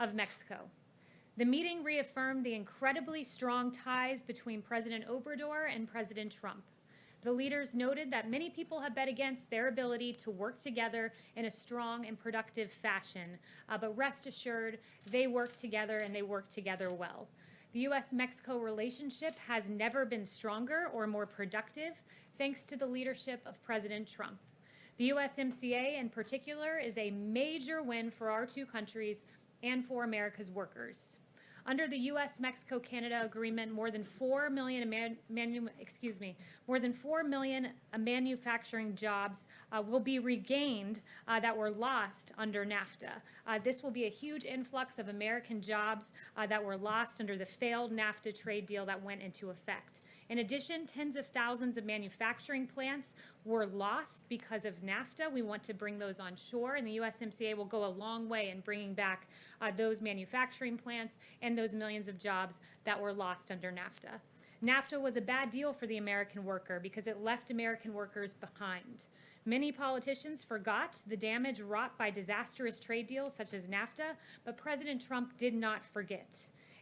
of Mexico. The meeting reaffirmed the incredibly strong ties between President Obrador and President Trump. The leaders noted that many people have bet against their ability to work together in a strong and productive fashion, but rest assured, they work together and they work together well. The U.S.-Mexico relationship has never been stronger or more productive, thanks to the leadership of President Trump. The USMCA in particular is a major win for our two countries and for America's workers. Under the U.S.-Mexico-Canada agreement, more than 4 million manufacturing jobs will be regained that were lost under NAFTA. This will be a huge influx of American jobs that were lost under the failed NAFTA trade deal that went into effect. In addition, tens of thousands of manufacturing plants were lost because of NAFTA. We want to bring those on shore, and the USMCA will go a long way in bringing back those manufacturing plants and those millions of jobs that were lost under NAFTA. NAFTA was a bad deal for the American worker because it left American workers behind. Many politicians forgot the damage wrought by disastrous trade deals such as NAFTA, but President Trump did not forget.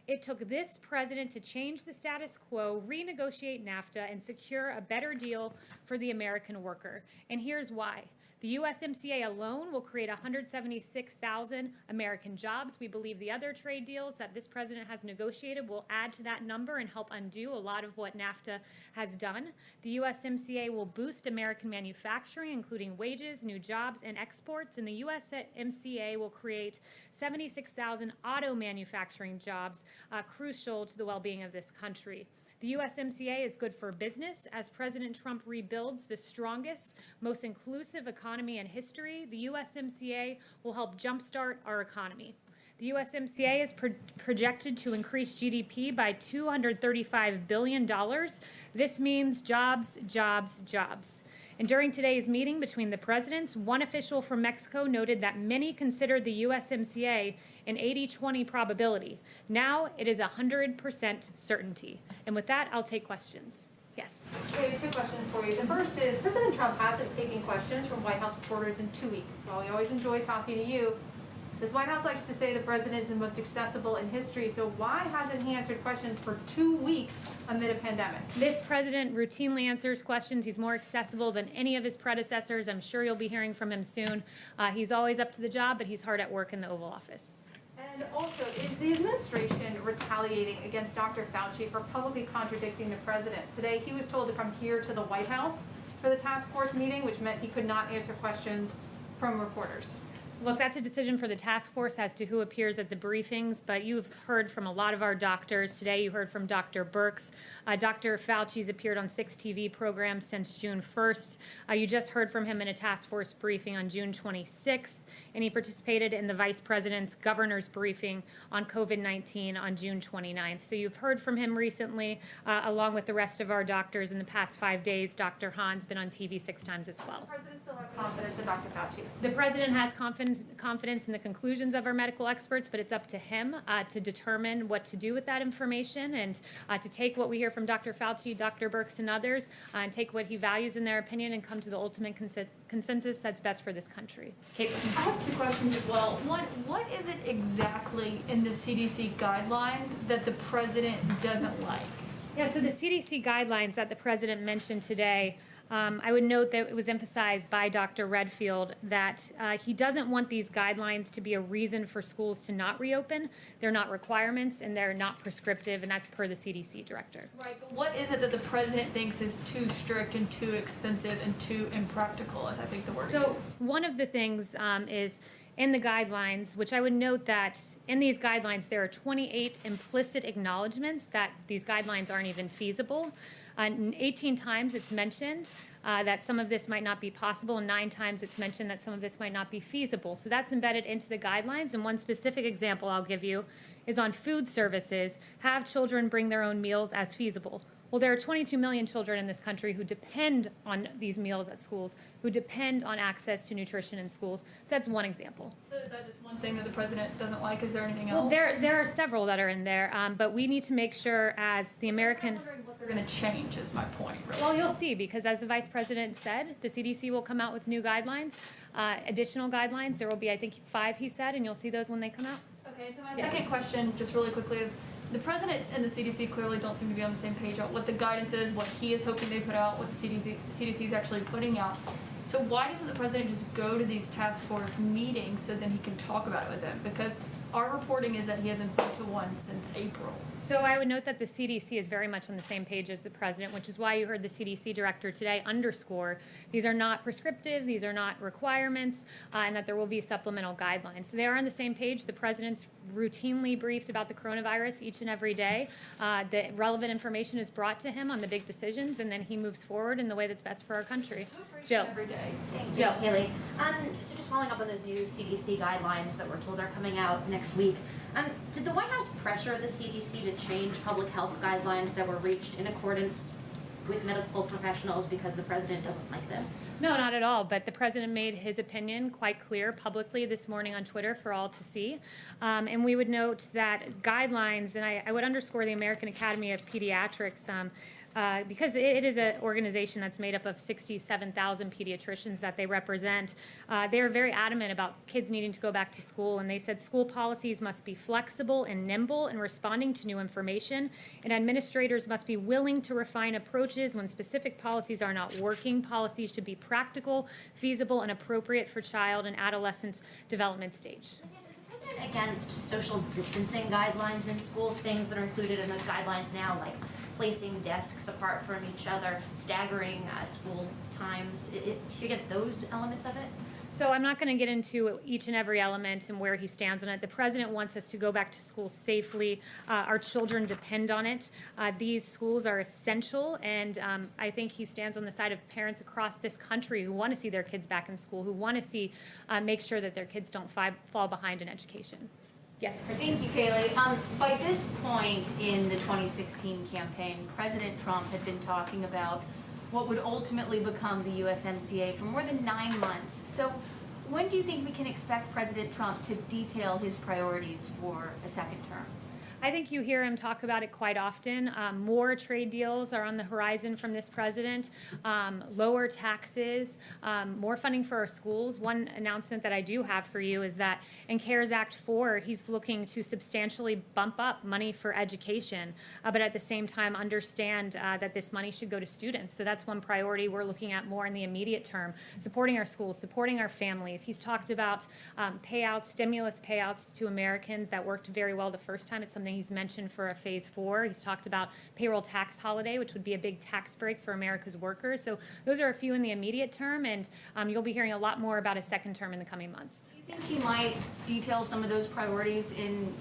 It took this president to change the status quo, renegotiate NAFTA, and secure a better deal for the American worker. And here's why. The USMCA alone will create 176,000 American jobs. We believe the other trade deals that this president has negotiated will add to that number and help undo a lot of what NAFTA has done. The USMCA will boost American manufacturing, including wages, new jobs, and exports. And the USMCA will create 76,000 auto manufacturing jobs, crucial to the well-being of this country. The USMCA is good for business. As President Trump rebuilds the strongest, most inclusive economy in history, the USMCA will help jumpstart our economy. The USMCA is projected to increase GDP by $235 billion. This means jobs, jobs, jobs. And during today's meeting between the presidents, one official from Mexico noted that many considered the USMCA an 80-20 probability. Now it is 100% certainty. And with that, I'll take questions. Yes. Okay, two questions for you. The first is, President Trump hasn't taken questions from White House reporters in 2 weeks. While we always enjoy talking to you, this White House likes to say the president is the most accessible in history, so why hasn't he answered questions for 2 weeks amid a pandemic? This president routinely answers questions. He's more accessible than any of his predecessors. I'm sure you'll be hearing from him soon. He's always up to the job, but he's hard at work in the Oval Office. And also, is the administration retaliating against Dr. Fauci for publicly contradicting the president? Today, he was told to come here to the White House for the task force meeting, which meant he could not answer questions from reporters. Look, that's a decision for the task force as to who appears at the briefings, but you've heard from a lot of our doctors. Today you heard from Dr. Birx. Dr. Fauci's appeared on 6 TV programs since June 1st. You just heard from him in a task force briefing on June 26th, and he participated in the Vice President's governor's briefing on COVID-19 on June 29th. So you've heard from him recently, along with the rest of our doctors in the past 5 days. Dr. Hahn's been on TV 6 times as well. Does the president still have confidence in Dr. Fauci? The president has confidence in the conclusions of our medical experts, but it's up to him to determine what to do with that information and to take what we hear from Dr. Fauci, Dr. Birx, and others, and take what he values in their opinion and come to the ultimate consensus that's best for this country. Kayleigh. I have 2 questions as well. One, what is it exactly in the CDC guidelines that the president doesn't like? Yeah, so the CDC guidelines that the president mentioned today, I would note that it was emphasized by Dr. Redfield that he doesn't want these guidelines to be a reason for schools to not reopen. They're not requirements and they're not prescriptive, and that's per the CDC director. Right, but what is it that the president thinks is too strict and too expensive and too impractical, as I think the word is? So one of the things is in the guidelines, which I would note that in these guidelines there are 28 implicit acknowledgments that these guidelines aren't even feasible. 18 times it's mentioned that some of this might not be possible, and 9 times it's mentioned that some of this might not be feasible. So that's embedded into the guidelines, and one specific example I'll give you is on food services. Have children bring their own meals as feasible. Well, there are 22 million children in this country who depend on these meals at schools, who depend on access to nutrition in schools. So that's one example. So is that just one thing that the president doesn't like? Is there anything else? Well, there are several that are in there, but we need to make sure as the American... I'm wondering what they're going to change is my point, really. Well, you'll see, because as the Vice President said, the CDC will come out with new guidelines, additional guidelines. There will be, I think, 5, he said, and you'll see those when they come out. Okay, Okay, so my Yes. second question, just really quickly, is the president and the CDC clearly don't seem to be on the same page on what the guidance is, what he is hoping they put out, what the CDC is actually putting out. So why doesn't the president just go to these task force meetings so then he can talk about it with them? Because our reporting is that he hasn't been to one since April. So I would note that the CDC is very much on the same page as the president, which is why you heard the CDC director today underscore these are not prescriptive, these are not requirements, and that there will be supplemental guidelines. So they are on the same page. The president's routinely briefed about the coronavirus each and every day. The relevant information is brought to him on the big decisions, and then he moves forward in the way that's best for our country. Who breaks Jill. every day? Thanks, Jill. Kayleigh. So just following up on those new CDC guidelines that we're told are coming out next week, did the White House pressure the CDC to change public health guidelines that were reached in accordance with medical professionals because the president doesn't like them? No, not at all. But the president made his opinion quite clear publicly this morning on Twitter for all to see. And we would note that guidelines, and I would underscore the American Academy of Pediatrics, because it is an organization that's made up of 67,000 pediatricians that they represent. They are very adamant about kids needing to go back to school, and they said school policies must be flexible and nimble in responding to new information, and administrators must be willing to refine approaches when specific policies are not working. Policies should be practical, feasible, and appropriate for child and adolescent development stage. Is the president against social distancing guidelines in school, things that are included in those guidelines now, like placing desks apart from each other, staggering school times? Is he against those elements of it? So I'm not going to get into each and every element and where he stands on it. The president wants us to go back to school safely. Our children depend on it. These schools are essential, and I think he stands on the side of parents across this country who want to see their kids back in school, who want to see make sure that their kids don't fall behind in education. Yes, Christine. Thank you, Kayleigh. By this point in the 2016 campaign, President Trump had been talking about what would ultimately become the USMCA for more than 9 months. So when do you think we can expect President Trump to detail his priorities for a second term? I think you hear him talk about it quite often. More trade deals are on the horizon from this president, lower taxes, more funding for our schools. One announcement that I do have for you is that in CARES Act 4, he's looking to substantially bump up money for education, but at the same time understand that this money should go to students. So that's one priority we're looking at more in the immediate term, supporting our schools, supporting our families. He's talked about payouts, stimulus payouts to Americans that worked very well the first time. It's something he's mentioned for a phase 4. He's talked about payroll tax holiday, which would be a big tax break for America's workers. So those are a few in the immediate term, and you'll be hearing a lot more about a second term in the coming months. Do you think he might detail some of those priorities in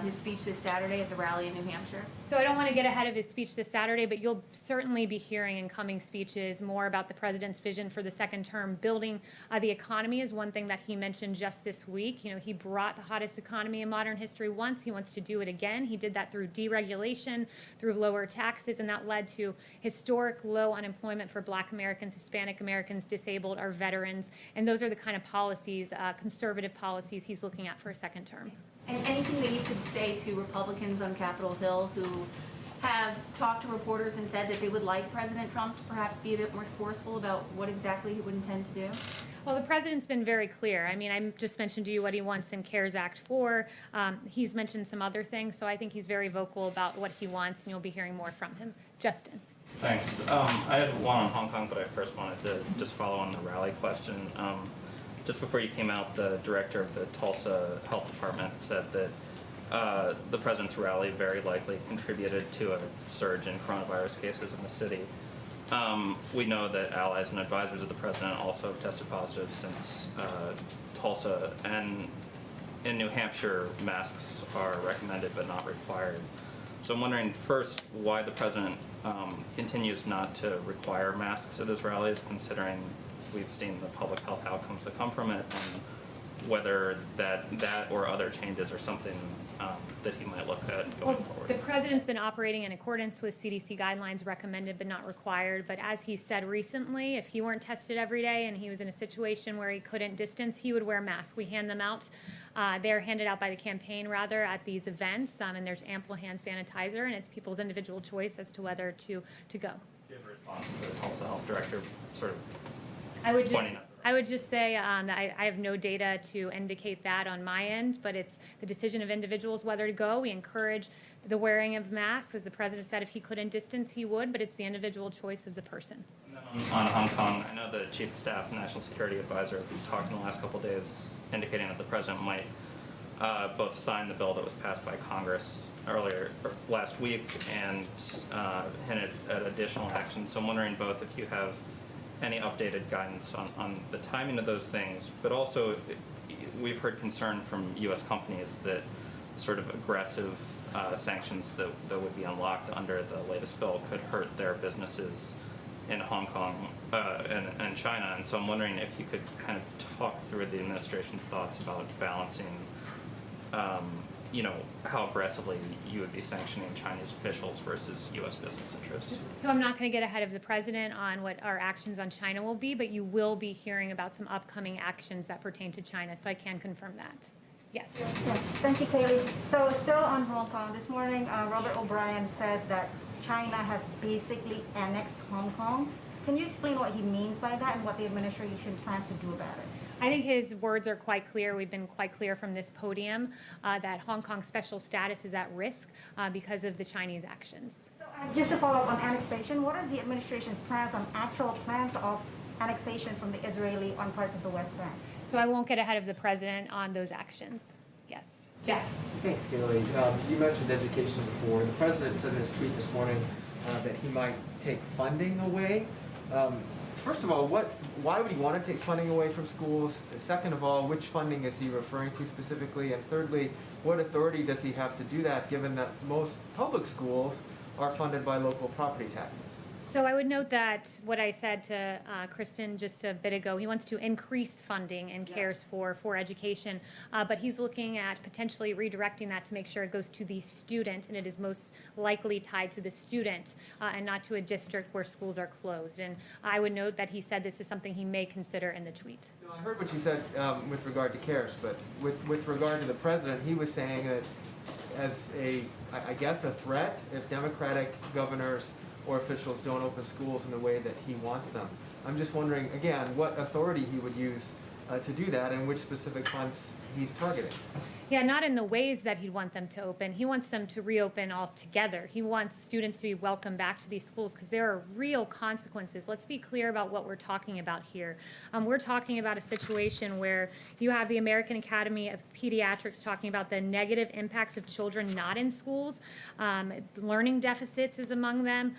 his speech this Saturday at the rally in New Hampshire? So I don't want to get ahead of his speech this Saturday, but you'll certainly be hearing in coming speeches more about the president's vision for the second term. Building the economy is one thing that he mentioned just this week. You know, he brought the hottest economy in modern history once. He wants to do it again. He did that through deregulation, through lower taxes, and that led to historic low unemployment for Black Americans, Hispanic Americans, disabled, our veterans, and those are the kind of policies, conservative policies he's looking at for a second term. And anything that you could say to Republicans on Capitol Hill who have talked to reporters and said that they would like President Trump to perhaps be a bit more forceful about what exactly he would intend to do? Well, the president's been very clear. I mean, I just mentioned to you what he wants in CARES Act 4. He's mentioned some other things, so I think he's very vocal about what he wants, and you'll be hearing more from him. Justin. Thanks. I had one on Hong Kong, but I first wanted to just follow on the rally question. Just before you came out, the director of the Tulsa Health Department said that the president's rally very likely contributed to a surge in coronavirus cases in the city. We know that allies and advisors of the president also have tested positive since Tulsa, and in New Hampshire, masks are recommended but not required. So I'm wondering first why the president continues not to require masks at his rallies, considering we've seen the public health outcomes that come from it, and whether that or other changes are something that he might look at going forward. The president's been operating in accordance with CDC guidelines, recommended but not required. But as he said recently, if he weren't tested every day and he was in a situation where he couldn't distance, he would wear masks. We hand them out. They're handed out by the campaign, rather, at these events, and there's ample hand sanitizer, and it's people's individual choice as to whether to go. Do you have a response to the Tulsa Health Director sort of I would pointing out? I would just say that I have no data to indicate that on my end, but it's the decision of individuals whether to go. We encourage the wearing of masks, as the president said if he couldn't distance, he would, but it's the individual choice of the person. And then on Hong Kong, I know the Chief of Staff and National Security Advisor have talked in the last couple of days indicating that the president might both sign the bill that was passed by Congress last week and hinted at additional action. So I'm wondering both if you have any updated guidance on the timing of those things, but also we've heard concern from U.S. companies that sort of aggressive sanctions that would be unlocked under the latest bill could hurt their businesses in Hong Kong and China. And so I'm wondering if you could kind of talk through the administration's thoughts about balancing how aggressively you would be sanctioning Chinese officials versus U.S. business interests. So I'm not going to get ahead of the president on what our actions on China will be, but you will be hearing about some upcoming actions that pertain to China, so I can confirm that. Yes. Yes, thank you, Kayleigh. So still on Hong Kong, this morning, Robert O'Brien said that China has basically annexed Hong Kong. Can you explain what he means by that and what the administration plans to do about it? I think his words are quite clear. We've been quite clear from this podium that Hong Kong's special status is at risk because of the Chinese actions. So, just to follow up on annexation, what are the administration's plans on actual plans of annexation from the Israeli on parts of the West Bank? So I won't get ahead of the president on those actions. Yes. Jeff. Thanks, Kayleigh. You mentioned education before. The president said in his tweet this morning that he might take funding away. First of all, why would he want to take funding away from schools? Second of all, which funding is he referring to specifically? And thirdly, what authority does he have to do that, given that most public schools are funded by local property taxes? So I would note that what I said to Kristen just a bit ago, he wants to increase funding and CARES for education, but he's looking at potentially redirecting that to make sure it goes to the student, and it is most likely tied to the student and not to a district where schools are closed. And I would note that he said this is something he may consider in the tweet. No, I heard what you said with regard to CARES, but with regard to the president, he was saying that as I guess a threat if Democratic governors or officials don't open schools in the way that he wants them. I'm just wondering, again, what authority he would use to do that and which specific funds he's targeting. Yeah, not in the ways that he'd want them to open. He wants them to reopen altogether. He wants students to be welcomed back to these schools because there are real consequences. Let's be clear about what we're talking about here. We're talking about a situation where you have the American Academy of Pediatrics talking about the negative impacts of children not in schools. Learning deficits is among them.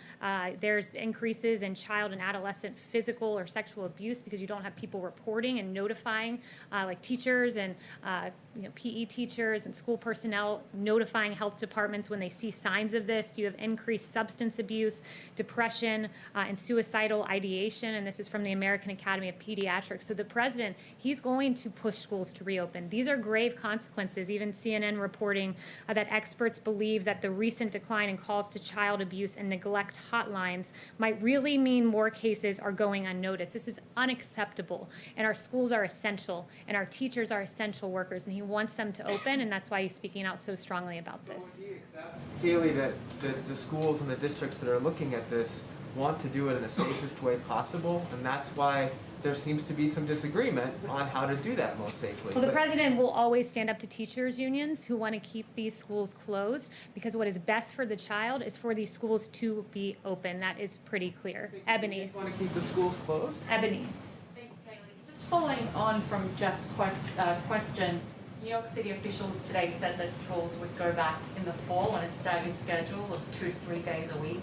There's increases in child and adolescent physical or sexual abuse because you don't have people reporting and notifying, like teachers and PE teachers and school personnel notifying health departments when they see signs of this. You have increased substance abuse, depression, and suicidal ideation, and this is from the American Academy of Pediatrics. So the president, he's going to push schools to reopen. These are grave consequences. Even CNN reporting that experts believe that the recent decline in calls to child abuse and neglect hotlines might really mean more cases are going unnoticed. This is unacceptable, and our schools are essential, and our teachers are essential workers, and he wants them to open, and that's why he's speaking out so strongly about this. Would he accept, Kayleigh, that the schools and the districts that are looking at this want to do it in the safest way possible, and that's why there seems to be some disagreement on how to do that most safely? Well, the president will always stand up to teachers' unions who want to keep these schools closed because what is best for the child is for these schools to be open. That is pretty clear. Ebony. You want to keep the schools closed? Ebony. Thank you, Kayleigh. Just following on from Jeff's question, New York City officials today said that schools would go back in the fall on a staggered schedule of 2 to 3 days a week.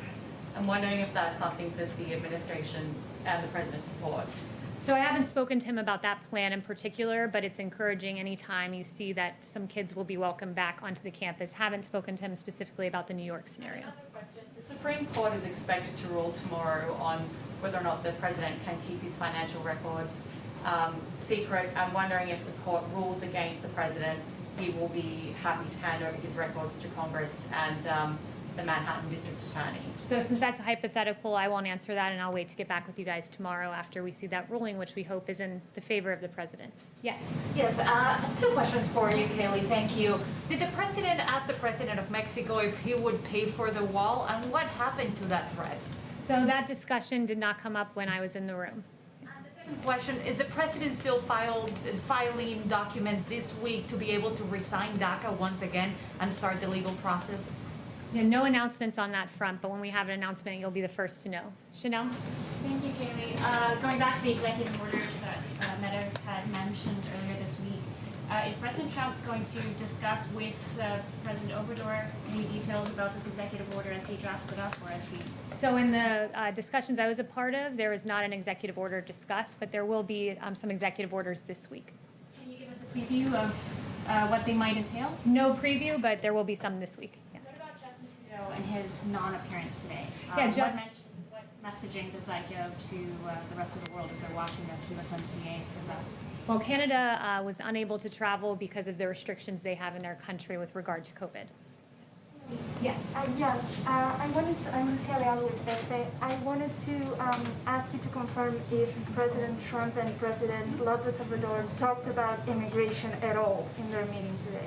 I'm wondering if that's something that the administration and the president supports. So I haven't spoken to him about that plan in particular, but it's encouraging anytime you see that some kids will be welcomed back onto the campus. Haven't spoken to him specifically about the New York scenario. Another question. The Supreme Court is expected to rule tomorrow on whether or not the president can keep his financial records secret. I'm wondering if the court rules against the president, he will be happy to hand over his records to Congress and the Manhattan District Attorney. So since that's a hypothetical, I won't answer that, and I'll wait to get back with you guys tomorrow after we see that ruling, which we hope is in the favor of the president. Yes. Yes, 2 questions for you, Kayleigh. Thank you. Did the president ask the president of Mexico if he would pay for the wall, and what happened to that threat? So that discussion did not come up when I was in the room. And the Question, is the president still filing documents this week to be able to resign DACA once again and start the legal process? Yeah, no announcements on that front, but when we have an announcement, you'll be the first to know. Chanel? Thank you, Kayleigh. Going back to the executive orders that Meadows had mentioned earlier this week, is President Trump going to discuss with President Obrador any details about this executive order as he drafts it up, or as he? So in the discussions I was a part of, there was not an executive order discussed, but there will be some executive orders this week. Can you give us a preview of what they might entail? No preview, but there will be some this week. Yeah. What about Justin Trudeau and his non-appearance today? What messaging does that give to the rest of the world as they're watching this USMCA for us? Well, Canada was unable to travel because of the restrictions they have in their country with regard to COVID. Yes. I'm Lucia with Pepe. I wanted to ask you to confirm if President Trump and President López Obrador talked about immigration at all in their meeting today.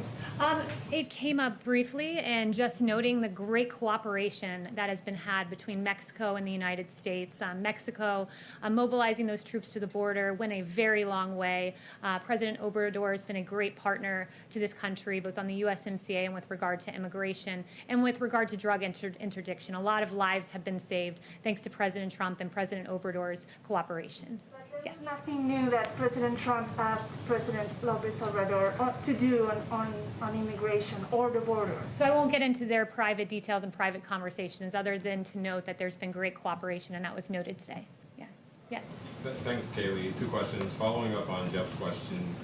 It came up briefly, and just noting the great cooperation that has been had between Mexico and the United States. Mexico mobilizing those troops to the border went a very long way. President Obrador has been a great partner to this country, both on the USMCA and with regard to immigration. And with regard to drug interdiction, a lot of lives have been saved thanks to President Trump and President Obrador's cooperation. There's nothing new that President Trump asked President López Obrador to do on immigration or the border. So I won't get into their private details and private conversations other than to note that there's been great cooperation, and that was noted today. Yeah. Yes. Thanks, Kayleigh. Two questions. Following up on Jeff's question,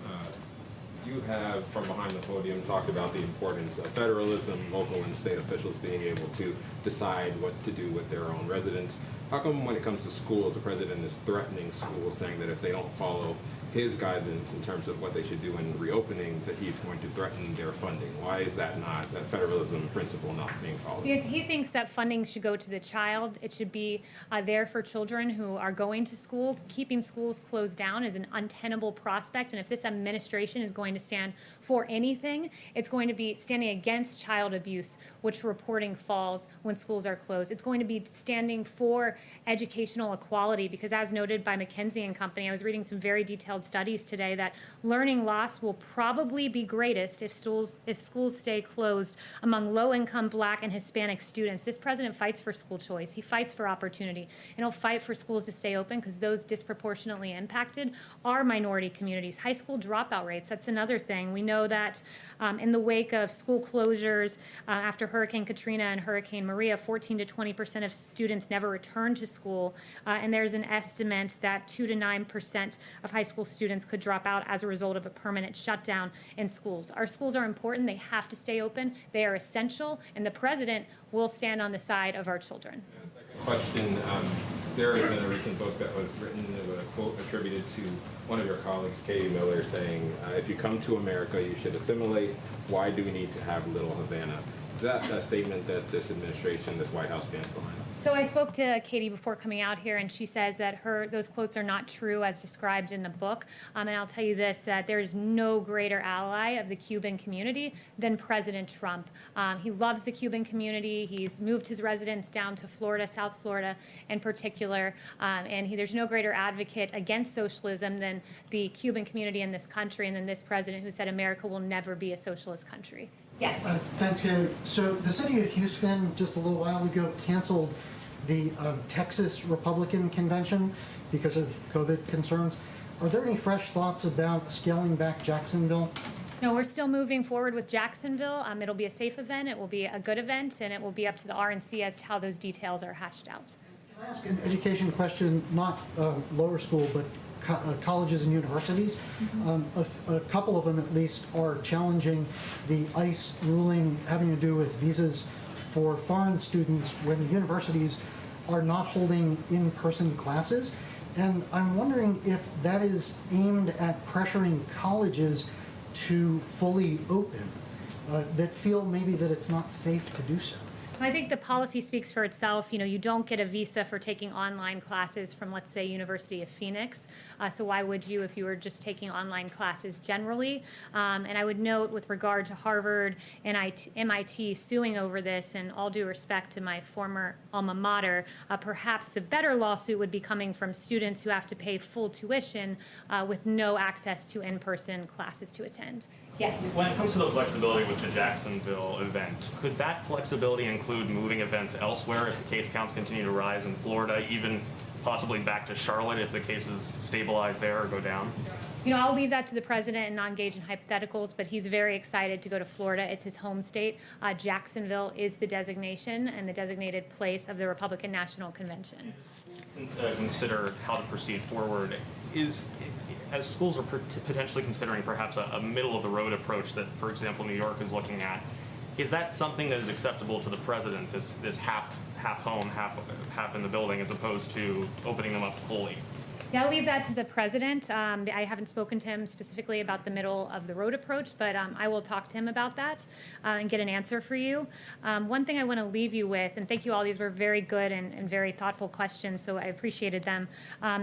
you have, from behind the podium, talked about the importance of federalism, local and state officials being able to decide what to do with their own residents. How come when it comes to schools, the president is threatening schools, saying that if they don't follow his guidance in terms of what they should do in reopening, that he's going to threaten their funding? Why is that federalism principle not being followed? Because he thinks that funding should go to the child. It should be there for children who are going to school. Keeping schools closed down is an untenable prospect, and if this administration is going to stand for anything, it's going to be standing against child abuse, which reporting falls when schools are closed. It's going to be standing for educational equality, because as noted by McKinsey and Company, I was reading some very detailed studies today that learning loss will probably be greatest if schools stay closed among low-income Black and Hispanic students. This president fights for school choice. He fights for opportunity, and he'll fight for schools to stay open because those disproportionately impacted are minority communities. High school dropout rates, that's another thing. We know that in the wake of school closures after Hurricane Katrina and Hurricane Maria, 14 to 20% of students never returned to school, and there's an estimate that 2 to 9% of high school students could drop out as a result of a permanent shutdown in schools. Our schools are important. They have to stay open. They are essential, and the president will stand on the side of our children. Question, there has been a recent book that was written with a quote attributed to one of your colleagues, Katie Miller, saying, if you come to America, you should assimilate. Why do we need to have Little Havana? Is that a statement that this administration, this White House stands behind? So I spoke to Katie before coming out here, and she says that those quotes are not true as described in the book. And I'll tell you this, that there's no greater ally of the Cuban community than President Trump. He loves the Cuban community. He's moved his residence down to Florida, South Florida in particular. And there's no greater advocate against socialism than the Cuban community in this country, and than this president who said America will never be a socialist country. Yes. Thank you. So the city of Houston just a little while ago canceled the Texas Republican convention because of COVID concerns. Are there any fresh thoughts about scaling back Jacksonville? No, we're still moving forward with Jacksonville. It'll be a safe event, it will be a good event, and it will be up to the RNC as to how those details are hashed out. Can I ask an education question, not lower school, but colleges and universities? A couple of them at least are challenging the ICE ruling having to do with visas for foreign students when the universities are not holding in-person classes. And I'm wondering if that is aimed at pressuring colleges to fully open, that feel maybe that it's not safe to do so. I think the policy speaks for itself. You know, you don't get a visa for taking online classes from, let's say, University of Phoenix. So why would you if you were just taking online classes generally? And I would note with regard to Harvard and MIT suing over this, and all due respect to my former alma mater, perhaps the better lawsuit would be coming from students who have to pay full tuition with no access to in-person classes to attend. Yes. When it comes to the flexibility with the Jacksonville event, could that flexibility include moving events elsewhere if the case counts continue to rise in Florida, even possibly back to Charlotte if the cases stabilize there or go down? You know, I'll leave that to the president and not engage in hypotheticals, but he's very excited to go to Florida. It's his home state. Jacksonville is the designation and the designated place of the Republican National Convention. Consider how to proceed forward. As schools are potentially considering perhaps a middle-of-the-road approach that, for example, New York is looking at, is that something that is acceptable to the president, this half home, half in the building, as opposed to opening them up fully? Yeah, I'll leave that to the president. I haven't spoken to him specifically about the middle-of-the-road approach, but I will talk to him about that and get an answer for you. One thing I want to leave you with, and thank you all, these were very good and very thoughtful questions, so I appreciated them.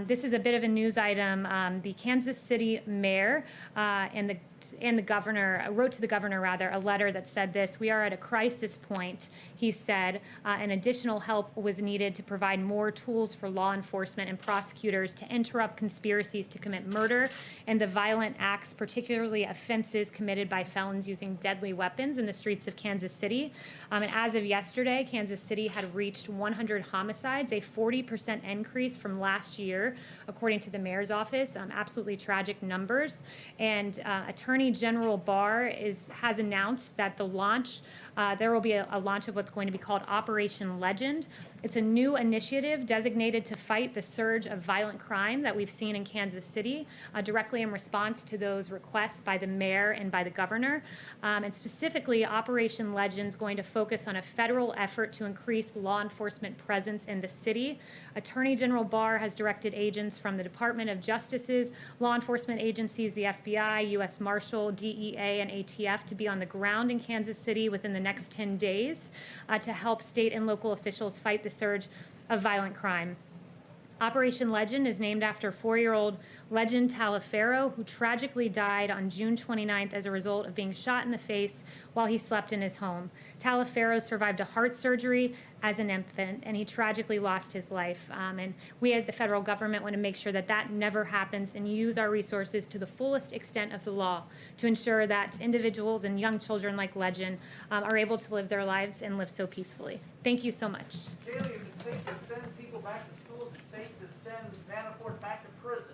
This is a bit of a news item. The Kansas City mayor and the governor wrote to the governor a letter that said this: "We are at a crisis point," he said, and additional help was needed to provide more tools for law enforcement and prosecutors to interrupt conspiracies to commit murder and the violent acts, particularly offenses committed by felons using deadly weapons in the streets of Kansas City. And as of yesterday, Kansas City had reached 100 homicides, a 40% increase from last year, according to the mayor's office. Absolutely tragic numbers. And Attorney General Barr has announced that there will be a launch of what's going to be called Operation Legend. It's a new initiative designated to fight the surge of violent crime that we've seen in Kansas City, directly in response to those requests by the mayor and by the governor. And specifically, Operation Legend is going to focus on a federal effort to increase law enforcement presence in the city. Attorney General Barr has directed agents from the Department of Justice's law enforcement agencies, the FBI, U.S. Marshal, DEA, and ATF, to be on the ground in Kansas City within the next 10 days to help state and local officials fight the surge of violent crime. Operation Legend is named after 4-year-old Legend Taliaferro, who tragically died on June 29th as a result of being shot in the face while he slept in his home. Taliaferro survived a heart surgery as an infant, and he tragically lost his life. And we at the federal government want to make sure that that never happens and use our resources to the fullest extent of the law to ensure that individuals and young children like Legend are able to live their lives and live so peacefully. Thank you so much. Kayleigh, if it's safe to send people back to schools, it's safe to send Manafort back to prison.